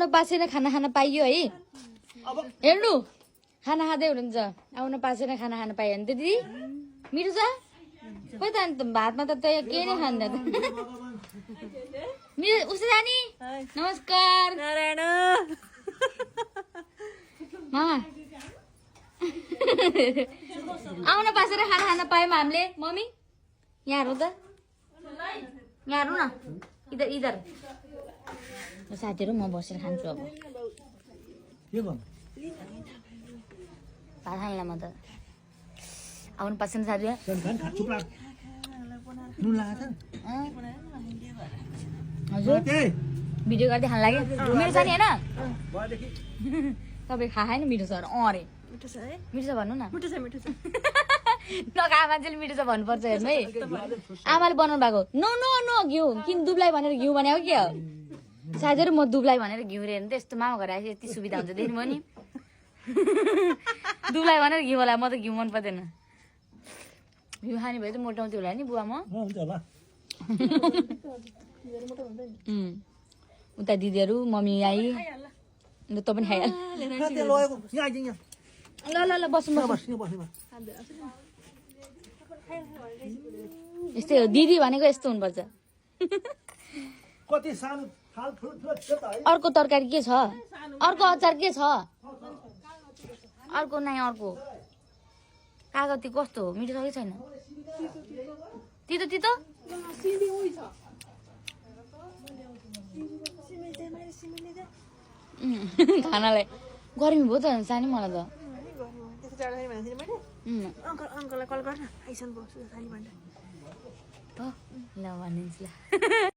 पासेर खाना खान पाइयो है हेर्नु खाना खाँदै हुनुहुन्छ आउन पासेर खाना खान पाइयो नि दिदी मिठो छ खोइ त अन्त भातमा त के नै खाँदैन मेरो उसो जानी नमस्कार नारायण मामा आउन पासेर खाना खान पायौँ हामीले मम्मी यहाँ हेर्नु त यहाँ हेर्नु न इधर इधर साथीहरू म बसेर खान्छु अब भात खान्ला म त आउनु पासेन साथी हजुर भिडियो गर्दै खान लाग्यो मेरो छ नि होइन तपाईँ खाएन मिठो छ अरे मिठो छ है मिठो छ भन्नु न मिठो छ नखा मान्छेले मिठो छ भन्नुपर्छ हेर्नु है आमाले बनाउनु भएको नो नो नो घिउ किन दुब्लाई भनेर घिउ बनाएको के हो साथीहरू म दुब्लाई भनेर घिउ हेर्नु त यस्तो मामा घर आएपछि यति सुविधा हुन्छ देख्नु भयो नि दुब्लाई भनेर घिउ होला म त घिउ मन पर्दैन घिउ खाने भए त मोटाउँथ्यो होला नि बुवा म उता दिदीहरू मम्मी आई अन्त तँ पनि खाइहाल ल ल ल बस्नु यस्तै हो दिदी भनेको यस्तो हुनुपर्छ अर्को तरकारी के छ अर्को अचार के छ अर्को नै अर्को कागती कस्तो हो मिठो छ कि छैन तितो तितो खानालाई गर्मी भयो त सानी मलाई त अङ्कललाई कल गर्न आइसन बस्छु सानी भन्दा ल भनिदिन्छु ल